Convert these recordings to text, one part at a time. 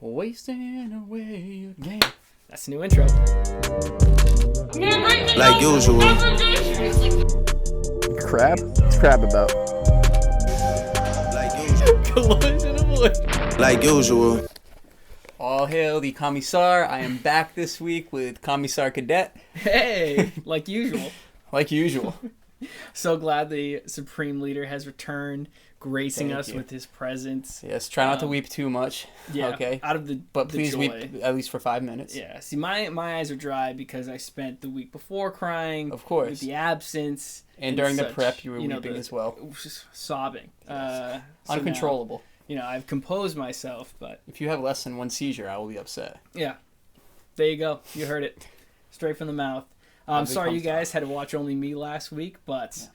Wasting away again. That's the new intro. Like usual. Crab? What's crab about? Like usual. Collision avoid. Like usual. All hail the Commissar. I am back this week with Commissar Cadet. Hey, like usual. Like usual. So glad the Supreme Leader has returned, gracing Thank us you. with his presence. Yes, try not to weep too much. Yeah, Okay. out of the But the please joy. weep at least for 5 minutes. Yeah, see, my eyes are dry because I spent the week before crying. Of course. With the absence. And during the such, prep, you were weeping as well. Just sobbing. Yes. So Uncontrollable. now, I've composed myself, but If you have less than one seizure, I will be upset. yeah. There you go. You heard it. Straight from the mouth. I'm Ugly sorry you comes guys had to watch only me last week, but,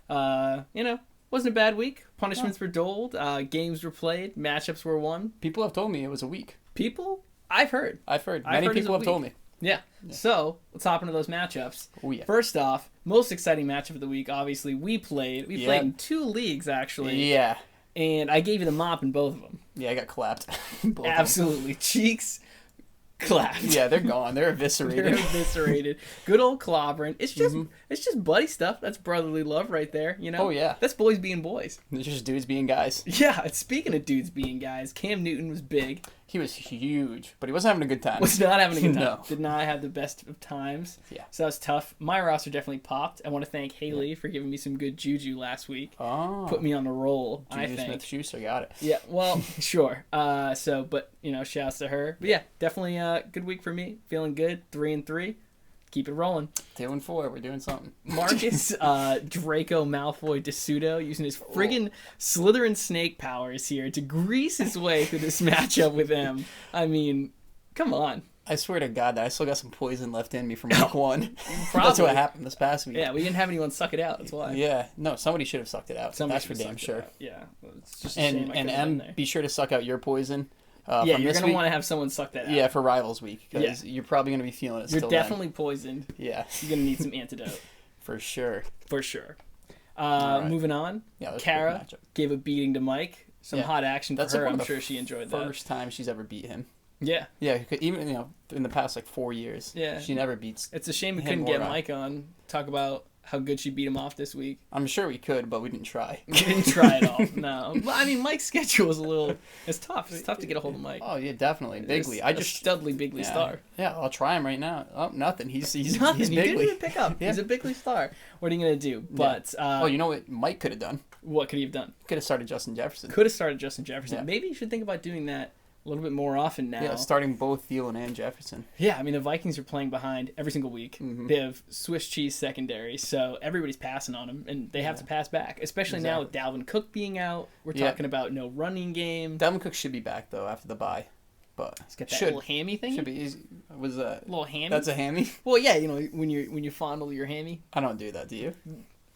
wasn't a bad week. Punishments were doled. Games were played. Matchups were won. People have told me it was a week. People? I've heard. I've heard. I've Many heard it's people a have told me. Yeah. So, let's hop into those matchups. Oh, yeah. First off, most exciting matchup of the week, obviously, we played. We played in 2 leagues, actually. Yeah. And I gave you the mop in both of them. Yeah, I got clapped. Both of them. Absolutely. Cheeks clapped. Yeah, they're gone. They're eviscerated. They're eviscerated. Good old clobbering. It's just buddy stuff. That's brotherly love right there, you know? Oh, yeah. That's boys being boys. It's just dudes being guys. Yeah, and speaking of dudes being guys, Cam Newton was big. He was huge, but he wasn't having a good time. Was not having a good time. No. Did not have the best of times. Yeah. So that was tough. My roster definitely popped. I want to thank Haley for giving me some good juju last week. Oh. Put me on the roll, I Juju think. Smith-Schuster got it. Yeah, well, sure. Shouts to her. But yeah, definitely a good week for me. Feeling good. 3-3. Keep it rolling. 2-4. We're doing something. Marcus Draco Malfoy DeSudo using his friggin' Slytherin snake powers here to grease his way through this matchup with him. I mean, come on. I swear to God that I still got some poison left in me from week one. That's Probably. what happened this past week. Yeah, we didn't have anyone suck it out. That's why. Yeah. No, somebody should have sucked it out. Somebody That's for should've damn sucked it sure. out. Yeah, well, it's just a shame I And couldn't have been M, there. be sure to suck out your poison. Yeah, from you're this gonna week. want to have someone suck that out. Yeah, for Rivals Week, because you're probably gonna be feeling it. You're still definitely poisoned. Then. Yeah, You're gonna need some antidote for sure. for sure. right. Moving on. Yeah, that's a good Kara matchup. gave a beating to Mike. Some Yeah. hot action for That's like her. one I'm of the sure she enjoyed that. First time she's ever beat him. Yeah, Yeah, even in the past 4 years. Yeah. she never beats. it's a shame we Him couldn't or get Ryan. Mike on talk about how good she beat him off this week. I'm sure we could, but we didn't try. We didn't try it all. No, but I mean Mike's schedule is a little. It's tough. It's tough to get a hold of Mike. Oh yeah, definitely bigly. I just studly bigly yeah. star. Yeah, I'll try him right now. Oh, nothing. He's Nothing. He's He bigly. didn't even pick up. Yeah. He's a bigly star. What are you gonna do? But Oh, you know what Mike could have done? what could he have done? Could have started Justin Jefferson. Could have started Justin Jefferson. Yeah. Maybe you should think about doing that a little bit more often now. Yeah, starting both Thielen and Jefferson. Yeah, I mean the Vikings are playing behind every single week. Mhm. They have Swiss cheese secondary, so everybody's passing on them, and they have to pass back. Especially now with Dalvin Cook being out, we're Yeah. talking about no running game. Dalvin Cook should be back though after the bye, but He's got that should little hammy thing. should be. Was that Little hammy. That's a hammy? Well, yeah, when you fondle your hammy. I don't do that. Do you?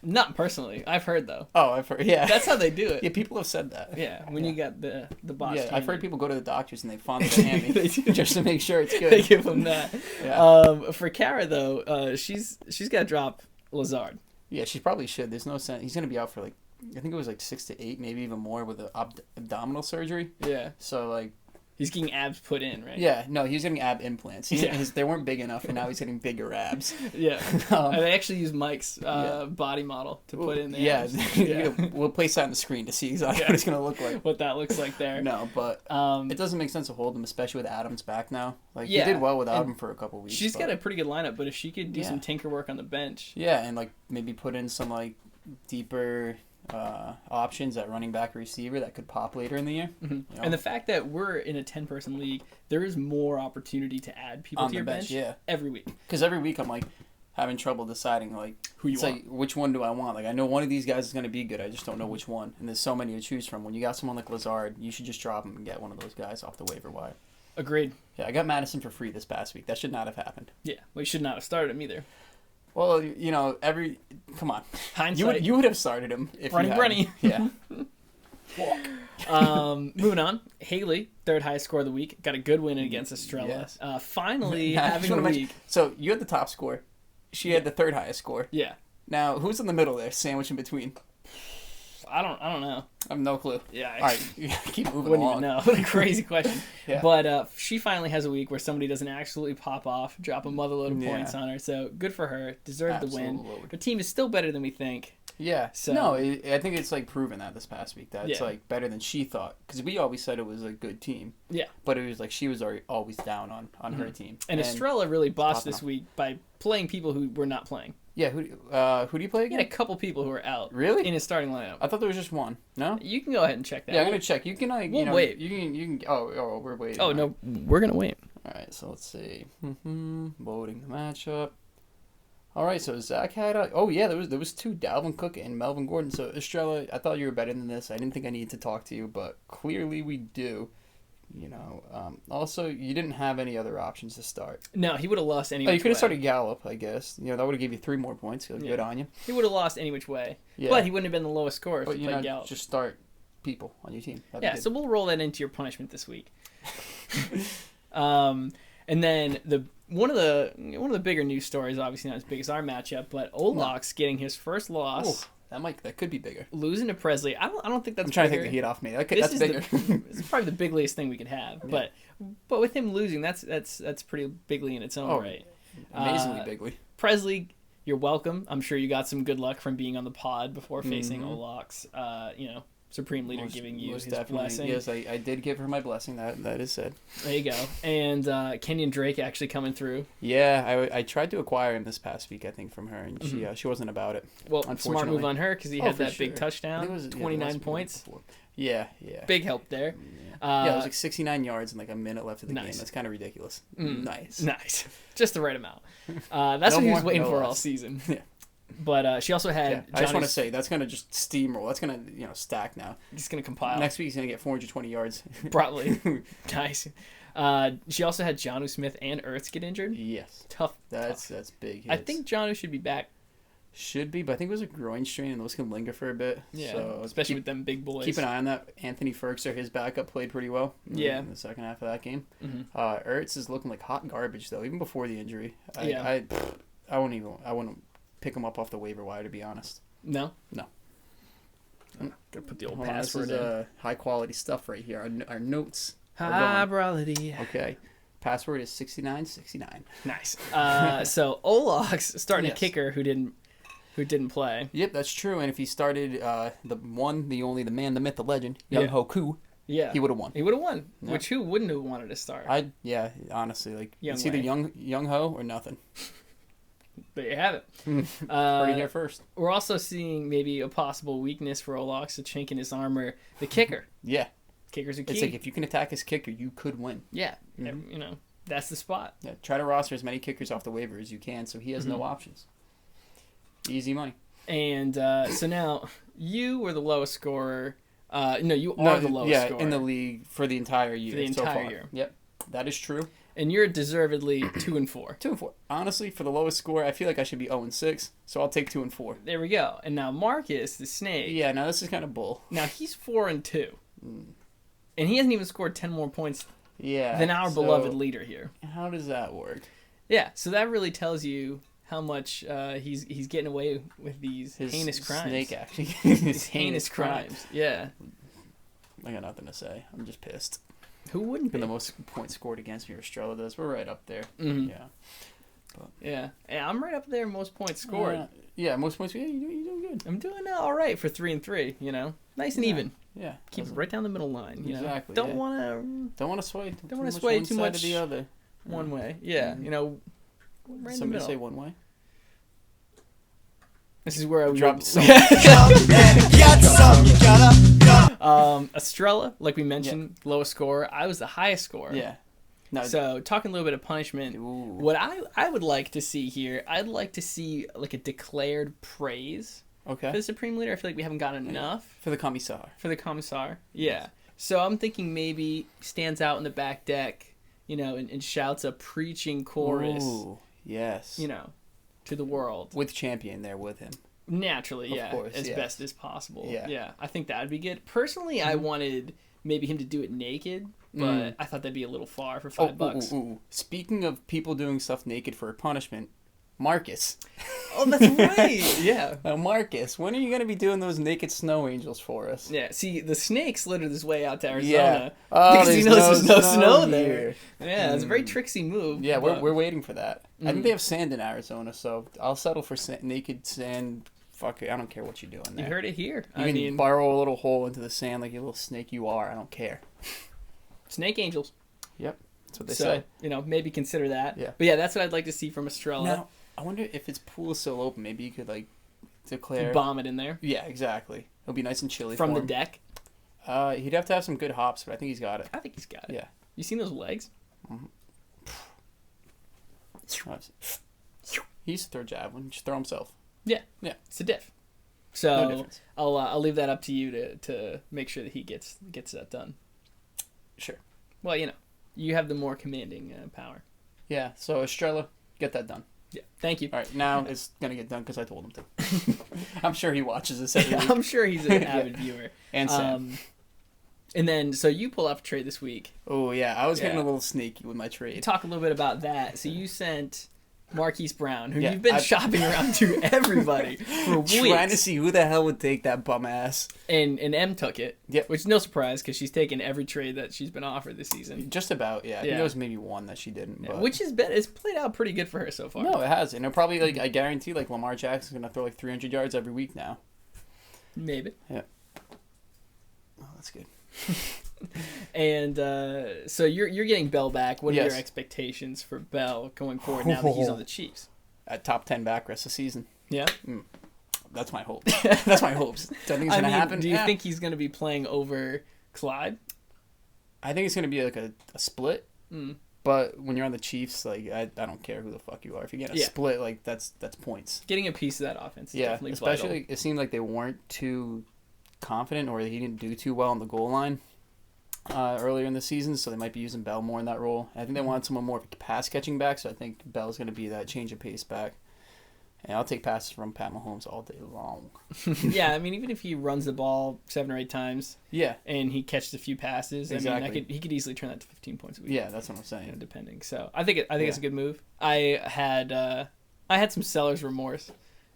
Not personally. I've heard though. Oh, I've heard. Yeah, That's how they do it. yeah. People have said that. Yeah, when you got the botched Yeah, I've heard hammy. people go to the doctors and they fondle the hammy They do. just to make sure it's good. They give them that. Yeah. For Kara though, she's got to drop Lazard. Yeah, she probably should. There's no sense. He's gonna be out for I think it was 6 to 8, maybe even more with the abdominal surgery. Yeah, So he's getting abs put in, right? yeah, no, he was getting ab implants. Yeah. They weren't big enough, and now he's getting bigger abs. Yeah. Um, And they actually used Mike's body model to put in there. Yeah, Yeah. we'll place that on the screen to see exactly Yeah. what it's gonna look like. What that looks like there. No, but Um, it doesn't make sense to hold him, especially with Adams back now. Yeah, he did well without and him for a couple weeks. she's but- got a pretty good lineup, but if she could do Yeah. some tinker work on the bench. Yeah, and maybe put in some deeper options at running back or receiver that could pop later in the year. Mhm. You know? And the fact that we're in a 10-person league, there is more opportunity to add people On to the your bench, yeah. every week. Because every week I'm having trouble deciding Who you it's want. which one do I want? I know one of these guys is going to be good. I just don't know which one. And there's so many to choose from. When you got someone like Lazard, you should just drop him and get one of those guys off the waiver wire. Agreed. Yeah, I got Madison for free this past week. That should not have happened. Yeah, we should not have started him either. Well, come on. Hindsight. You would have started him if Running you had him. Yeah. Moving on, Haley, third highest score of the week, got a good win against Estrella. Yes. Finally I having just a wanna mention- week. So you had the top score. She had the third highest score. Yeah. Now, who's in the middle there, sandwiched in between? I don't know. I have no clue. Yeah. All right, keep moving Wouldn't along. even know. What a crazy question. Yeah. But she finally has a week where somebody doesn't absolutely pop off, drop a motherload of Yeah. points on her. So good for her. Deserved the win. Absolute. Her team is still better than we think. Yeah. So- No, I think it's like proven that this past week that it's Yeah. like better than she thought, because we always said it was a good team. Yeah. But it was like she was always down on her team. And Estrella really bossed popping this off. week by playing people who were not playing. Yeah. Who do you play He had again? a couple people who were out. Really? In his starting lineup. I thought there was just one. No. You can go ahead and check that. Yeah, I'm gonna check. You can like We'll you know wait. you can. Oh, we're waiting. Oh, no. We're going to wait. All right, so let's see. Loading the matchup. All right, so Zach had there was two, Dalvin Cook and Melvin Gordon. So Estrella, I thought you were better than this. I didn't think I needed to talk to you, but clearly we do. You know. Also, you didn't have any other options to start. No, he would have lost any Oh, which you could have way. started Gallup, I guess. You know that would have gave you 3 more points. So Yeah. good on you. He would have lost any which way. Yeah. But he wouldn't have been the lowest scorer if But he you played know, Gallup. just start people on your team. That'd be Yeah, good. so we'll roll that into your punishment this week. And then one of the bigger news stories, obviously not as big as our matchup, but Olox getting his first loss, that could be bigger. losing to Presley. I don't think that's. I'm trying bigger. to take the heat off me. This That's is bigger. It's probably the biggest thing we could have, but with him losing, that's pretty bigly in its own Oh, right. Amazingly bigly. Presley, you're welcome. I'm sure you got some good luck from being on the pod before facing Mhm. Olox. Supreme Leader giving you Most his definitely. blessing. Yes, I did give her my blessing. That is said. There you go. And Kenyon Drake actually coming through. Yeah, I tried to acquire him this past week, I think, from her, and she wasn't about it. Well, smart Unfortunately. move on her because he Oh, had for that big sure. I touchdown, think it was 29 points. before. Yeah. Big help there. Yeah, it was like 69 yards and like a minute left of the game. Nice. That's kind of ridiculous. Mm. Nice. Nice. Just the right amount. That's No what he was more, waiting no for all less. season. Yeah. But she also had. Yeah. I just want to Johnny's- say that's gonna just steamroll. That's gonna stack now. Just gonna compile. Next week he's gonna get 420 yards. Probably. Nice. She also had Jonnu Smith and Ertz get injured. Yes, Tough. that's big. I hits. think Jonnu should be back. should be, but I think it was a groin strain and those can linger for a bit. Yeah. So Especially with them big boys. keep an eye on that. Anthony Ferguson, his backup, played pretty well. Yeah. In the second half of that game. Mhm. Ertz is looking like hot garbage though, even before the injury. Yeah. I wouldn't pick him up off the waiver wire, to be honest. No. No. Gotta put the old Hold on, password this is in. high quality stuff right here. Our notes. are going. High-brality. Okay. Password is 6969. Nice. So Olox starting Yes. a kicker who didn't play. Yep, that's true. And if he started the one, the only, the man, the myth, the legend, Young Yeah. Hoku, Yeah. he would have won. He would have won. Yeah. Which who wouldn't have wanted to start? Honestly, like Young it's either Wei. young Ho or nothing. There you have it. Heard it here first. We're also seeing maybe a possible weakness for Olox, a chink in his armor. The kicker. Yeah, Kicker's a key. it's like if you can attack his kicker, you could win. Yeah. Mhm. That's the spot. Yeah, try to roster as many kickers off the waiver as you can, so he has no options. Easy money. And so now you were the lowest scorer. No, you are the lowest scorer. in the league for the entire year. the so entire far. year. Yep, that is true. And you're deservedly 2-4. 2-4. Honestly, for the lowest score, I feel like I should be 0-6, so I'll take 2-4. There we go. And now Marcus, the snake. Yeah, now this is kind of bull. Now he's 4-2. And he hasn't even scored 10 more points Yeah. than our so beloved leader here. How does that work? Yeah, so that really tells you how much he's getting away with these His heinous crimes. snake action. These heinous crimes. Yeah. I got nothing to say. I'm just pissed. Who wouldn't be? And the most points scored against me, or Estrella does. We're right up there. Mhm. Yeah. Yeah. And I'm right up there, most points scored. Yeah, most points. Yeah, you're doing good. I'm doing all right for 3-3. Nice and Yeah. even. Yeah. Keep it right down the middle line. Exactly, Don't yeah. want to Don't want to sway. Don't wanna much sway one too side much or the other. one way. Yeah. Mhm. Right in the Somebody middle. say one way. This is where I Drop would some. Estrella, like we mentioned, lowest score. I was the highest score. Yeah. No. So talking a little bit of punishment, Ooh. what I would like to see here, I'd like to see like a declared praise Okay. for the Supreme Leader. I feel like we haven't gotten enough For the Commissar. for the Commissar. Yeah. So I'm thinking maybe stands out in the back deck, and shouts a preaching chorus, Ooh, yes. to the world. With champion there with him. Naturally, Of yeah, course, as yes. best as possible. Yeah. I think that would be good. Personally, I wanted maybe him to do it naked, but I thought that'd be a little far for $5. Speaking of people doing stuff naked for a punishment, Marcus. Oh, that's right. Yeah. Now, Marcus, when are you going to be doing those naked snow angels for us? Yeah. See, the snake slithered his way out to Arizona. Yeah. Oh, because he knows there's no snow there. here. Yeah, it's a very tricksy move. Yeah, but- we're waiting for that. I think they have sand in Arizona, so I'll settle for naked sand. Fuck it, I don't care what you're doing You there. heard it here. You I can mean, burrow a little hole into the sand like you little snake you are. I don't care. snake angels. Yep, that's what they So, say. maybe consider that. Yeah. But yeah, that's what I'd like to see from Estrella. Now, I wonder if its pool is still open. Maybe you could declare. Bomb it in there Yeah, exactly. It'll be nice and chilly from for the him. deck. He'd have to have some good hops, but I think he's got it. I think he's got it. Yeah. You seen those legs? He used to throw javelin. Just throw himself. Yeah. Yeah. It's a diff. No So difference. I'll leave that up to you to make sure that he gets that done. Sure. Well, you have the more commanding power. Yeah. So Estrella, get that done. Yeah. Thank you. All right. Now it's gonna get done because I told him to. I'm sure he watches this every week. I'm sure he's an avid viewer. And Sam. And then, so you pull up a trade this week. Oh yeah, I was getting Yeah. a little sneaky with my trade. Talk a little bit about that. So you sent Marquise Brown, who Yeah, you've been I've- shopping around to everybody for weeks. Trying to see who the hell would take that bum ass. And M took it. Yep. Which is no surprise because she's taken every trade that she's been offered this season. Just about, yeah. I think Yeah. there was maybe one that she didn't. But... Which has been, it's played out pretty good for her so far. No, it has. And it'll probably, I guarantee, Lamar Jackson's going to throw 300 yards every week now. Maybe. Oh, that's good. And so you're getting Bell back. What are Yes. your expectations for Bell going forward now that he's on the Chiefs? At top 10 back rest of the season. Yeah. That's my hope. That's my hopes. Do I think it's going to happen? Do you Yeah. think he's going to be playing over Clyde? I think it's going to be a split. Mm. But when you're on the Chiefs, I don't care who the fuck you are. If you get a Yeah. split, that's points. Getting a piece of that offense is Yeah, definitely especially vital. it seemed like they weren't too confident or he didn't do too well on the goal line earlier in the season, so they might be using Bell more in that role. I think they wanted someone more of a pass catching back, so I think Bell's going to be that change of pace back. And I'll take passes from Pat Mahomes all day long. Yeah, I mean, even if he runs the ball 7 or 8 times Yeah, and he catches a few passes, I Exactly. mean, he could easily turn that to 15 points a week. yeah, that's what I'm saying. Depending. So I think it's a good move. I had some seller's remorse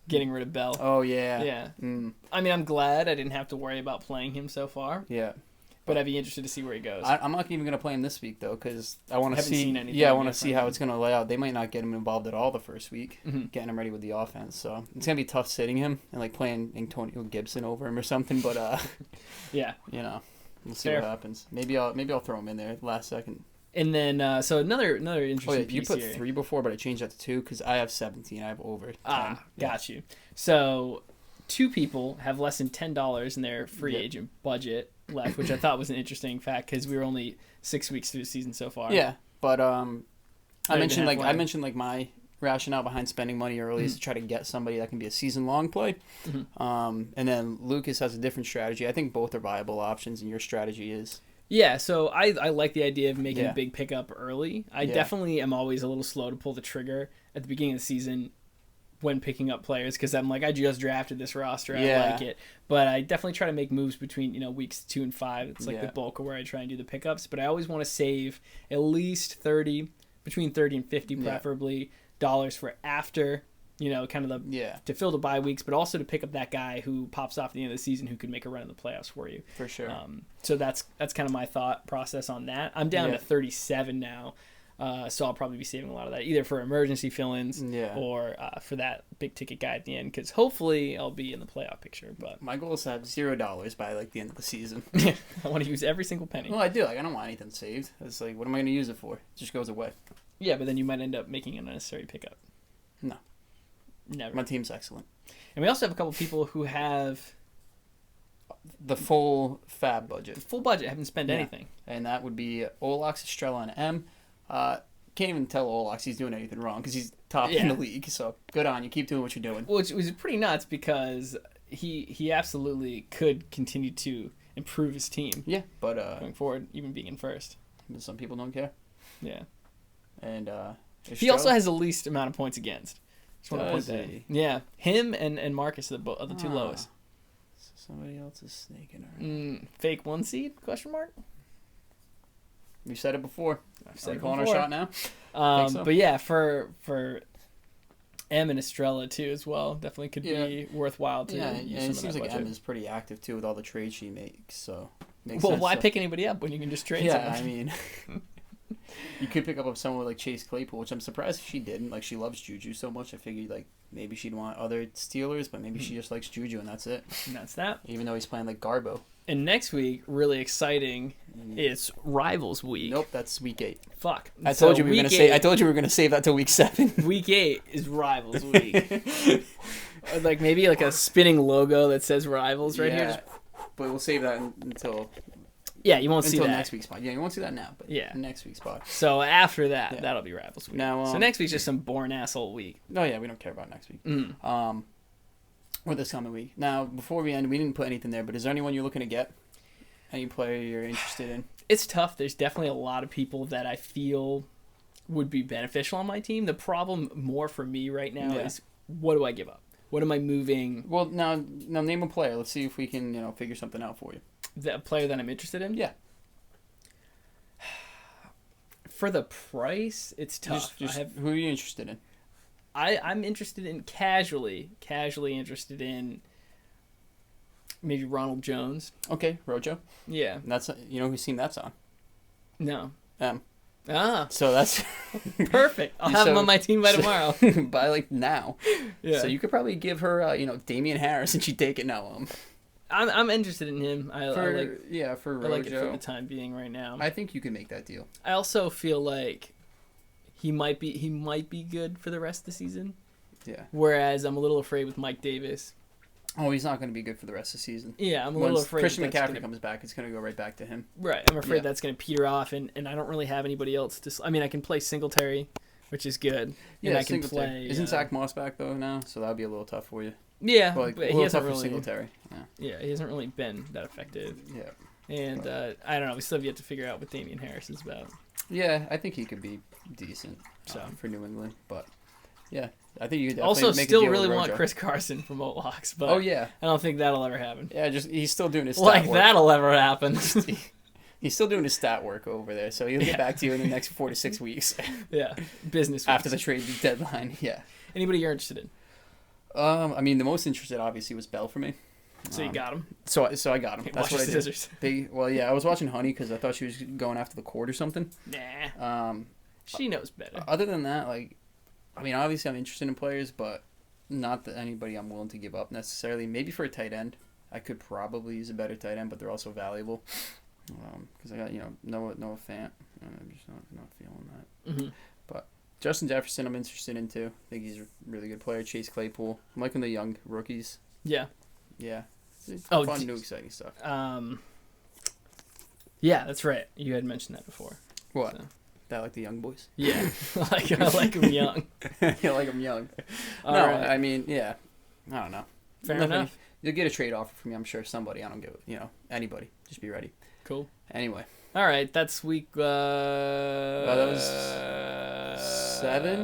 getting rid of Bell. Oh yeah, Yeah. mm, I mean, I'm glad I didn't have to worry about playing him so far, yeah. but I'd be interested to see where he goes. I'm not even going to play him this week though, because I want to Haven't see. seen anything Yeah, I want to yet see from how him. it's going to lay out. They might not get him involved at all the first week, Mhm. getting him ready with the offense. So it's going to be tough sitting him and playing Antonio Gibson over him or something. But Yeah. we'll see Fair. what happens. Maybe I'll throw him in there last second. And then, so another Oh interesting yeah, you piece put here. 3 before, but I changed that to 2 because I have 17. I have over 10. Ah, got you. So 2 people have less than $10 in their free Yep. agent budget left, which I thought was an interesting fact because we were only 6 weeks through the season so far. Yeah, but I even mentioned halfway. my rationale behind spending money early is to try to get somebody that can be a season long play. Mhm. And then Lucas has a different strategy. I think both are viable options, and your strategy is Yeah, so I like the idea of making Yeah. a big pickup early. I Yeah. definitely am always a little slow to pull the trigger at the beginning of the season when picking up players because I'm like, I just drafted this roster. Yeah. I like it. But I definitely try to make moves between, weeks 2 and 5. It's like Yeah. the bulk of where I try and do the pickups. But I always want to save at least between 30 and 50 Yeah. preferably, dollars for after, kind of to fill the bye weeks, but also to pick up that guy who pops off at the end of the season who could make a run in the playoffs for you. for sure. So that's kind of my thought process on that. I'm down Yeah. to 37 now, so I'll probably be saving a lot of that either for emergency fill-ins Yeah. or for that big ticket guy at the end because hopefully I'll be in the playoff picture. But My goal is to have $0 by the end of the season. I want to use every single penny. Well, I do. I don't want anything saved. It's what am I going to use it for? It just goes away. Yeah, but then you might end up making an unnecessary pickup. No. Never. My team's excellent. And we also have a couple people who have The full fab budget. full budget, haven't spent Yeah. anything. And that would be Olox, Estrella, and M. Can't even tell Olox he's doing anything wrong because he's top in Yeah. the league. So good on you. Keep doing what you're doing. Which was pretty nuts because he absolutely could continue to improve his team Yeah, but going forward, even being in first. some people don't care. Yeah. And He also has the least amount of points against. Just want to point Does that. he? Yeah, him and Marcus are the 2 Ah. lowest. Somebody else is snaking around. Fake 1 seed? Question mark. You said it before. I've Are said we it calling before. our shot now? Think so? But yeah, for M and Estrella too as well. Definitely could be worthwhile to Yeah, use and it some seems of that like budget. M is pretty active too with all the trades she makes. So makes Well, sense. why So- pick anybody up when you can just trade Yeah, someone? I mean, you could pick up someone like Chase Claypool, which I'm surprised she didn't. Like, she loves Juju so much. I figured like maybe she'd want other Steelers, but maybe she just likes Juju and that's it. And that's that. Even though he's playing like Garbo. And next week, really exciting. It's Rivals Week. Nope, that's week 8. Fuck. I told you we were week gonna say. I 8 told you we were gonna save that till week 7. Week 8 is Rivals Week. Like maybe like a spinning logo that says Rivals right here. Just, but we'll save that until yeah, you won't see that. next week's pod. Yeah, you won't see that now, but Yeah. next week's pod. So after that, Yeah. that'll be Rivals Week. Now, so next week's just some boring asshole week. No, yeah, we don't care about next week. Mm. Or this coming week. Now, before we end, we didn't put anything there, but is there anyone you're looking to get? Any player you're interested in? It's tough. There's definitely a lot of people that I feel would be beneficial on my team. The problem more for me right now Yeah. is what do I give up? What am I moving? Well, now name a player. Let's see if we can figure something out for you. The player that I'm interested in? Yeah. For the price, it's tough. Just who are you interested in? I'm interested in casually interested in maybe Ronald Jones. Okay, Rojo. Yeah. And that's whose team that's on. No. Ah, Ah, so that's perfect. I'll have him on my team by tomorrow. by like now. Yeah. So you could probably give her Damian Harris and she'd take it now. I'm interested in him. I like For I Rojo. like it for the time being right now. I think you can make that deal. I also feel like he might be good for the rest of the season. Yeah. Whereas I'm a little afraid with Mike Davis. Oh, he's not going to be good for the rest of the season. Yeah, I'm a little Once afraid Christian that's McCaffrey gonna- comes back, it's going to go right back to him. Right, I'm afraid Yeah. that's going to peter off, and I don't really have anybody else to. I mean, I can play Singletary, which is good. And I can Singletary. play. Isn't Zach Moss back though now? So that would be a little tough for you. Yeah, Well, like, but a he little hasn't tough for really. Singletary. Yeah. Yeah, he hasn't really been that effective. Yeah. And I don't know. We still have yet to figure out what Damian Harris is about. Yeah, I think he could be decent So. for New England, but yeah, I think you could definitely Also, make a still deal with really want Rojo. Chris Carson from Olox, but Oh yeah, I don't think that'll ever happen. yeah. Just he's still doing his stat Like work. that'll ever happen. He's still doing his stat work over there, so he'll get back to you in the next 4 to 6 weeks Yeah, business after the weeks. trade deadline. Yeah. Anybody you're interested in? I mean, the most interested obviously was Bell for me. So you got him. So I got him. That's Watch what I the did. scissors. Well, yeah, I was watching Honey because I thought she was going after the court or something. Nah, she knows better. Other than that, like, I mean, obviously I'm interested in players, but not that anybody I'm willing to give up necessarily. Maybe for a tight end, I could probably use a better tight end, but they're also valuable. Because I got Noah Fant. I'm just not feeling that. Mm-hmm. But Justin Jefferson, I'm interested in too. I think he's a really good player. Chase Claypool. I'm liking the young rookies. Yeah. Yeah. It's Oh, fun, new, exciting stuff. Yeah, that's right. You had mentioned that before. What? So. That like the young boys? Yeah, I like him young. You like them young. All no, right. I mean, yeah. I don't know. Fair Nothing- enough. You'll get a trade offer from me, I'm sure. Somebody. I don't give it. Anybody. Just be ready. Cool. Anyway. All right, that's week. That was 7?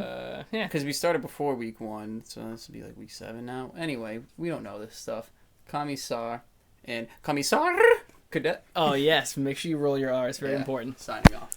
Yeah. Because we started before week 1, so this would be like week 7 now. Anyway, we don't know this stuff. Commissar and Commissar Cadet Oh yes, make sure you roll your R's. Very Yeah. important. signing off.